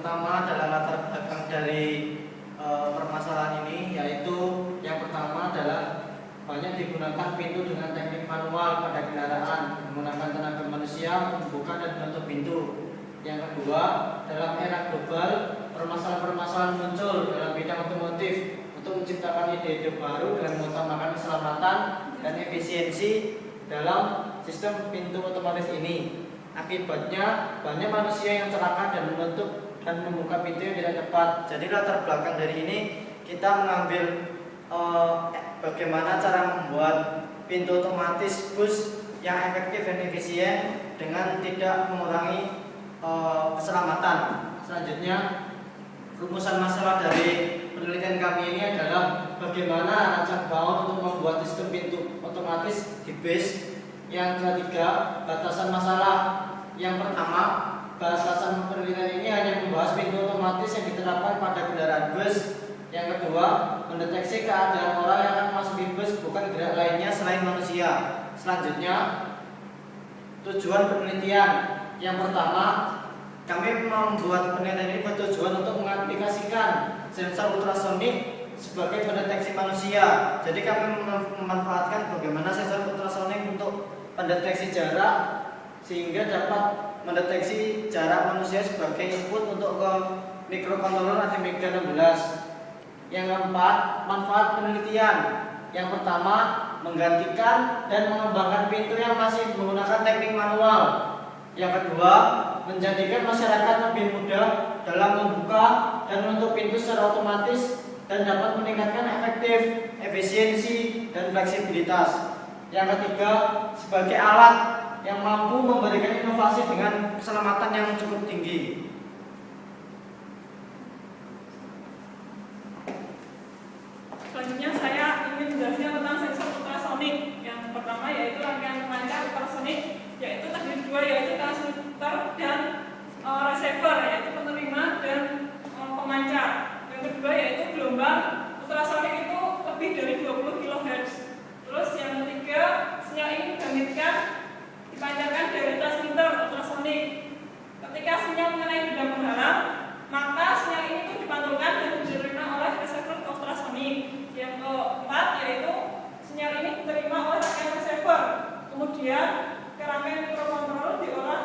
pertama adalah latar belakang dari permasalahan ini, yaitu yang pertama adalah banyak digunakan pintu dengan teknik manual pada kendaraan menggunakan tenaga manusia membuka dan menutup pintu. Yang kedua, dalam era global, permasalahan-permasalahan muncul dalam bidang otomotif untuk menciptakan ide-ide baru dengan mengutamakan keselamatan dan efisiensi dalam sistem pintu otomatis ini. Akibatnya, banyak manusia yang celaka dan menutup dan membuka pintu yang tidak tepat. Jadi latar belakang dari ini kita mengambil bagaimana cara membuat pintu otomatis bus yang efektif dan efisien dengan tidak mengurangi keselamatan. Selanjutnya, rumusan masalah dari penelitian kami ini adalah bagaimana rancang bangun untuk membuat sistem pintu otomatis di bus. Yang ketiga, batasan masalah. Yang pertama, batasan penelitian ini hanya membahas pintu otomatis yang diterapkan pada kendaraan bus. Yang kedua, mendeteksi keadaan orang yang akan memasuki bus bukan gerak lainnya selain manusia. Selanjutnya, tujuan penelitian. Yang pertama, kami membuat penelitian ini bertujuan untuk mengaplikasikan sensor ultrasonik sebagai pendeteksi manusia. Jadi kami memanfaatkan bagaimana sensor ultrasonik untuk pendeteksi jarak sehingga dapat mendeteksi jarak manusia sebagai input untuk ke mikrokontroler Atmega 16. Yang keempat, manfaat penelitian. Yang pertama, menggantikan dan mengembangkan pintu yang masih menggunakan teknik manual. Yang kedua, menjadikan masyarakat lebih mudah dalam membuka dan menutup pintu secara otomatis dan dapat meningkatkan efektif, efisiensi, dan fleksibilitas. Yang ketiga, sebagai alat yang mampu memberikan inovasi dengan keselamatan yang cukup tinggi. Selanjutnya saya ingin menjelaskan tentang sensor ultrasonik. Yang pertama yaitu rangkaian pemancar ultrasonik, yaitu terdiri dua, yaitu transmitter dan receiver, yaitu penerima dan pemancar. Yang kedua yaitu gelombang ultrasonik itu lebih dari 20 kHz. Terus yang ketiga, sinyal ini dipancarkan dari transmitter ultrasonik. Ketika sinyal mengenai benda berharap, maka sinyal ini tuh dipantulkan dan diterima oleh receiver ultrasonik. Yang keempat yaitu sinyal ini diterima oleh rangkaian receiver, kemudian ke rangkaian mikrokontroler diolah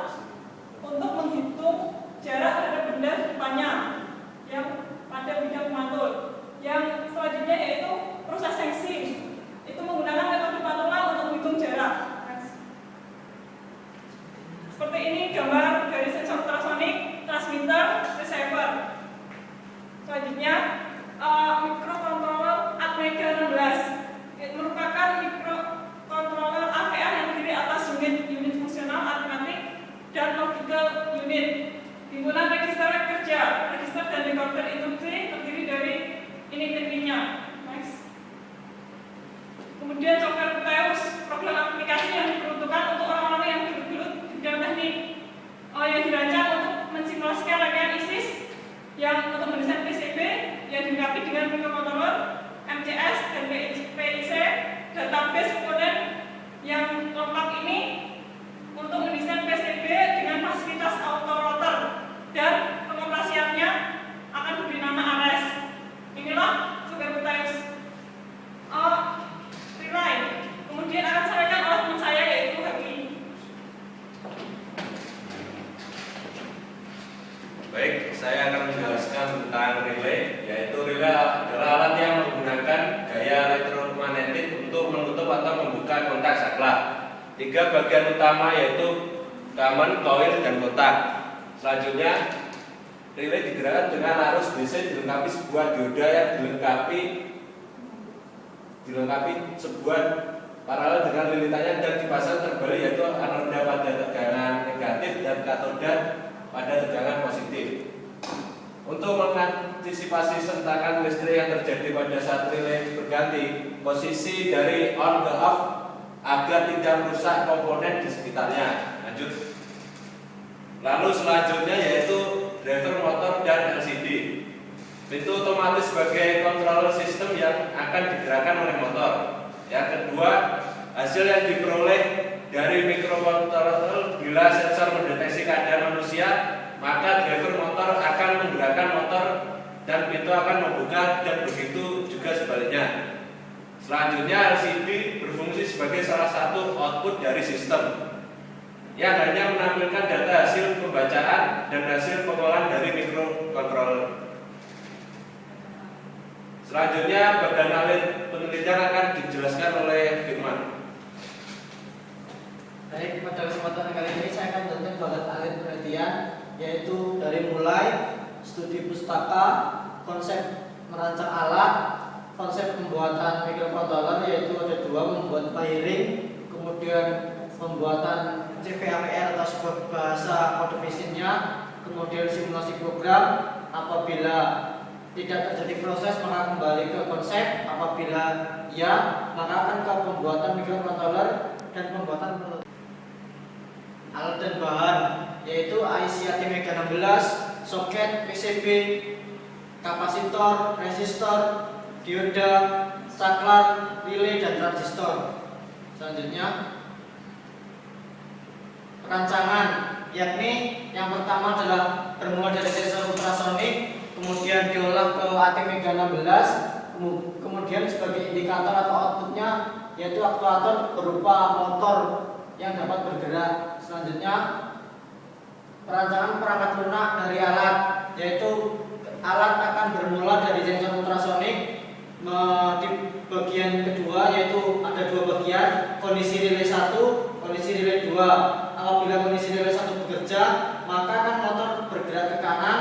untuk menghitung jarak terhadap benda di depannya yang pada bidang pemantul. Yang selanjutnya yaitu proses sensing, itu menggunakan metode pantulan untuk menghitung jarak. Seperti ini gambar dari sensor ultrasonik, transmitter, receiver. Selanjutnya mikrokontroler Atmega 16. Itu merupakan mikrokontroler AVR yang terdiri atas unit fungsional, aritmatik, dan logical unit. Di mana register kerja, register dan decoder instruksi terdiri dari intinya. Next. Kemudian software Proteus, program aplikasi yang diperuntukkan untuk orang-orang yang bergelut di bidang teknik, yang dirancang untuk mensimulasikan rangkaian ISIS yang untuk mendesain PCB yang dilengkapi dengan mikrokontroler, MCS dan PIC, database komponen yang lengkap ini untuk mendesain PCB dengan fasilitas auto rotor dan pengoperasiannya akan diberi nama Ares. Inilah software Proteus. Relay. Kemudian akan disampaikan oleh teman saya yaitu Haki. Baik, saya akan menjelaskan tentang relay, yaitu relay adalah alat yang menggunakan gaya elektromagnetik untuk menutup atau membuka kontak saklar. 3 bagian utama yaitu common, coil, dan kotak. Selanjutnya, relay digerakkan dengan arus DC dilengkapi sebuah dioda yang dilengkapi sebuah paralel dengan lilitannya dan dipasang terbalik, yaitu anoda pada tegangan negatif dan katoda pada tegangan positif. Untuk mengantisipasi sentakan listrik yang terjadi pada saat relay berganti posisi dari on ke off agar tidak merusak komponen di sekitarnya. Lanjut. Lalu selanjutnya yaitu driver motor dan LCD. Itu otomatis sebagai controller sistem yang akan digerakkan oleh motor. Yang kedua, hasil yang diperoleh dari mikrokontroler bila sensor mendeteksi keadaan manusia, maka driver motor akan itu akan membuka dan begitu juga sebaliknya. Selanjutnya LCD berfungsi sebagai salah satu output dari sistem yang hanya menampilkan data hasil pembacaan dan hasil pengolahan dari microcontroller. Selanjutnya bagian alit penelitian akan dijelaskan oleh Firman. Baik, pada kesempatan kali ini saya akan menjelaskan bagian alit penelitian, yaitu dari mulai studi pustaka, konsep merancang alat, konsep pembuatan microcontroller, yaitu ada dua, membuat wiring, kemudian pembuatan CVAVR atau sebuah bahasa kode visionnya, kemudian simulasi program. Apabila tidak terjadi proses maka kembali ke konsep, apabila ya maka akan ke pembuatan microcontroller dan pembuatan alat dan bahan, yaitu IC ATmega 16, soket, PCB, kapasitor, resistor, dioda, saklar, relay, dan transistor. Selanjutnya perancangan, yakni yang pertama adalah bermula dari sensor ultrasonik, kemudian diolah ke ATmega 16, kemudian sebagai indikator atau outputnya yaitu aktuator berupa motor yang dapat bergerak. Selanjutnya perancangan perangkat lunak dari alat, yaitu alat akan bermula dari sensor ultrasonik. Di bagian kedua yaitu ada dua bagian, kondisi relay 1, kondisi relay 2. Apabila kondisi relay 1 bekerja, maka akan motor bergerak ke kanan.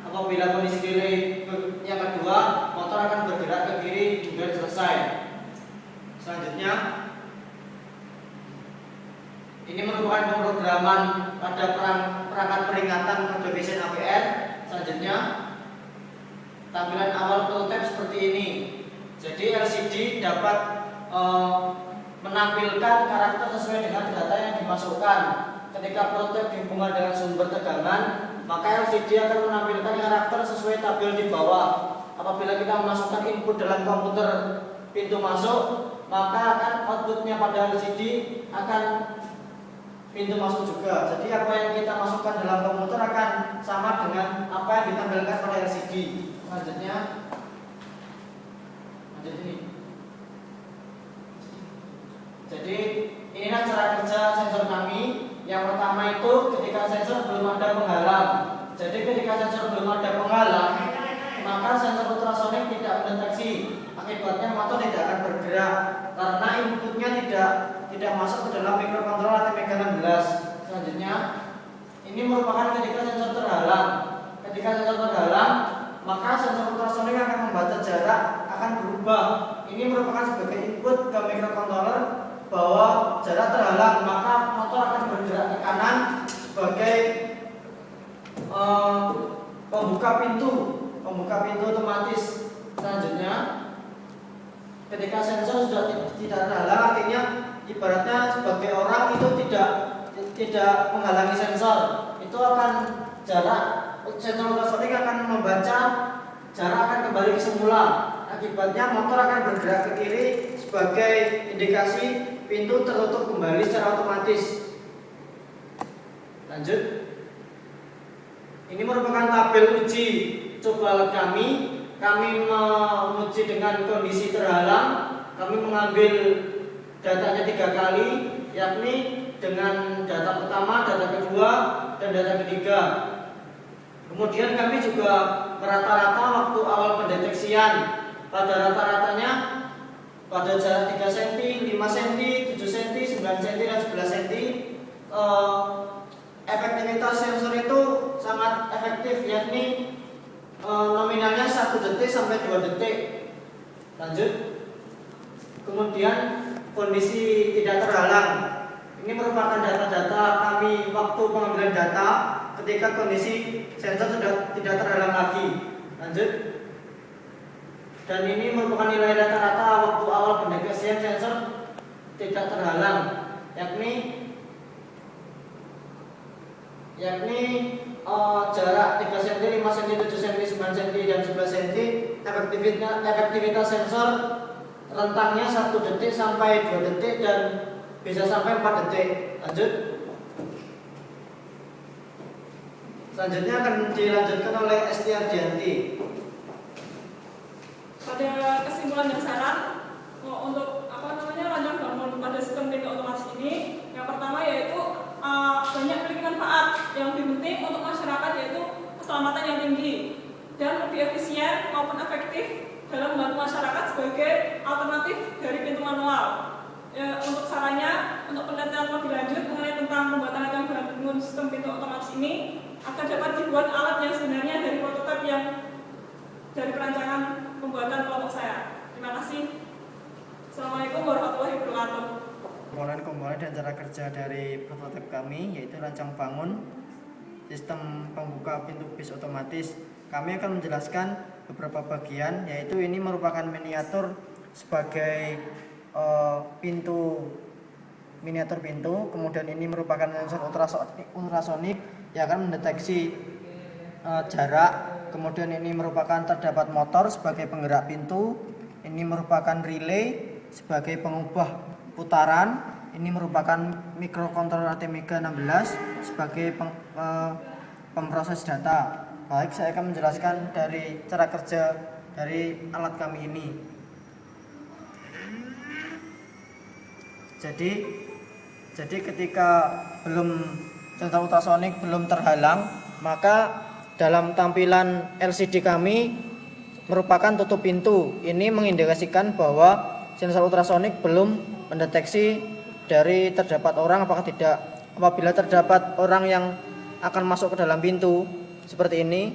Apabila kondisi relay yang kedua, motor akan bergerak ke kiri hingga selesai. Selanjutnya, ini merupakan pemrograman pada perangkat peringatan kode vision AVR. Selanjutnya, tampilan awal prototipe seperti ini. Jadi LCD dapat menampilkan karakter sesuai dengan data yang dimasukkan. Ketika prototipe dihubungkan dengan sumber tegangan, maka LCD akan menampilkan karakter sesuai tabel di bawah. Apabila kita memasukkan input dalam komputer pintu masuk, maka akan outputnya pada LCD akan pintu masuk juga. Jadi apa yang kita masukkan dalam komputer akan sama dengan apa yang ditampilkan pada LCD. Selanjutnya, jadi inilah cara kerja sensor kami. Yang pertama itu ketika sensor belum ada penghalang. Jadi ketika sensor belum ada penghalang, maka sensor ultrasonik tidak mendeteksi. Akibatnya motor tidak akan bergerak karena inputnya tidak masuk ke dalam microcontroller ATmega 16. Selanjutnya, ini merupakan ketika sensor terhalang. Ketika sensor terhalang, maka sensor ultrasonik akan membaca jarak, akan berubah. Ini merupakan sebagai input ke microcontroller bahwa jarak terhalang, maka motor akan bergerak ke kanan sebagai pembuka pintu otomatis. Selanjutnya, ketika sensor sudah tidak terhalang, artinya ibaratnya sebagai orang itu tidak menghalangi sensor, itu akan jarak sensor ultrasonik akan membaca jarak akan kembali ke semula. Akibatnya motor akan bergerak ke kiri sebagai indikasi pintu tertutup kembali secara otomatis. Lanjut. Ini merupakan tabel uji coba kami. Kami menguji dengan kondisi terhalang. Kami mengambil datanya 3 kali, yakni dengan data pertama, data kedua, dan data ketiga. Kemudian kami juga merata-rata waktu awal pendeteksian. Pada rata-ratanya pada jarak 3 cm, 5 cm, 7 cm, 9 cm, dan 11 cm. Efektivitas sensor itu sangat efektif, yakni nominalnya 1 detik sampai 2 detik. Lanjut. Kemudian kondisi tidak terhalang. Ini merupakan data-data kami waktu pengambilan data ketika kondisi sensor sudah tidak terhalang lagi. Lanjut. Dan ini merupakan nilai rata-rata waktu awal pendeteksian sensor tidak terhalang, yakni jarak 3 cm, 5 cm, 7 cm, 9 cm, dan 11 cm. Efektivitas sensor rentangnya 1 detik sampai 2 detik dan bisa sampai 4 detik. Lanjut. Selanjutnya akan dilanjutkan oleh ST Ardianti. ada kesimpulan dan saran untuk rancang bangun pada sistem pintu otomatis ini. Yang pertama yaitu banyak memiliki manfaat. Yang lebih penting untuk masyarakat yaitu keselamatan yang tinggi dan lebih efisien maupun efektif dalam membantu masyarakat sebagai alternatif dari pintu manual. Untuk sarannya, untuk penelitian lebih lanjut mengenai tentang pembuatan rancang bangun sistem pintu otomatis ini akan dapat dibuat alat yang sebenarnya dari prototipe yang dari perancangan pembuatan kelompok saya. Terima kasih. Assalamualaikum warahmatullahi wabarakatuh. Komponen-komponen dan cara kerja dari prototipe kami yaitu rancang bangun sistem pembuka pintu bis otomatis. Kami akan menjelaskan beberapa bagian, yaitu ini merupakan miniatur sebagai miniatur pintu, kemudian ini merupakan sensor ultrasonik yang akan mendeteksi jarak, kemudian ini merupakan terdapat motor sebagai penggerak pintu, ini merupakan relay sebagai pengubah putaran, ini merupakan microcontroller ATmega 16 sebagai pemproses data. Baik, saya akan menjelaskan dari cara kerja dari alat kami ini. Jadi ketika sensor ultrasonik belum terhalang, maka dalam tampilan LCD kami merupakan tutup pintu. Ini mengindikasikan bahwa sensor ultrasonik belum mendeteksi dari terdapat orang apakah tidak. Apabila terdapat orang yang akan masuk ke dalam pintu seperti ini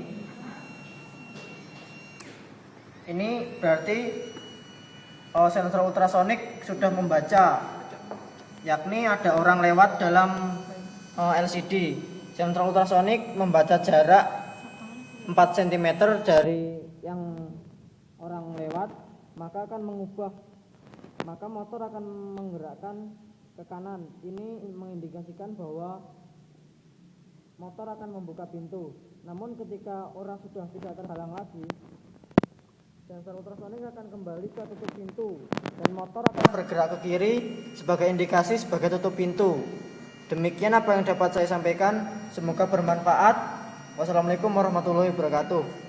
berarti sensor ultrasonik sudah membaca, yakni ada orang lewat dalam LCD. Sensor ultrasonik membaca jarak 4 cm dari yang orang lewat, maka motor akan menggerakkan ke kanan. Ini mengindikasikan bahwa motor akan membuka pintu. Namun ketika orang sudah tidak terhalang lagi, sensor ultrasonik akan kembali ke tutup pintu dan motor akan bergerak ke kiri sebagai indikasi sebagai tutup pintu. Demikian apa yang dapat saya sampaikan, semoga bermanfaat. Wassalamualaikum warahmatullahi wabarakatuh.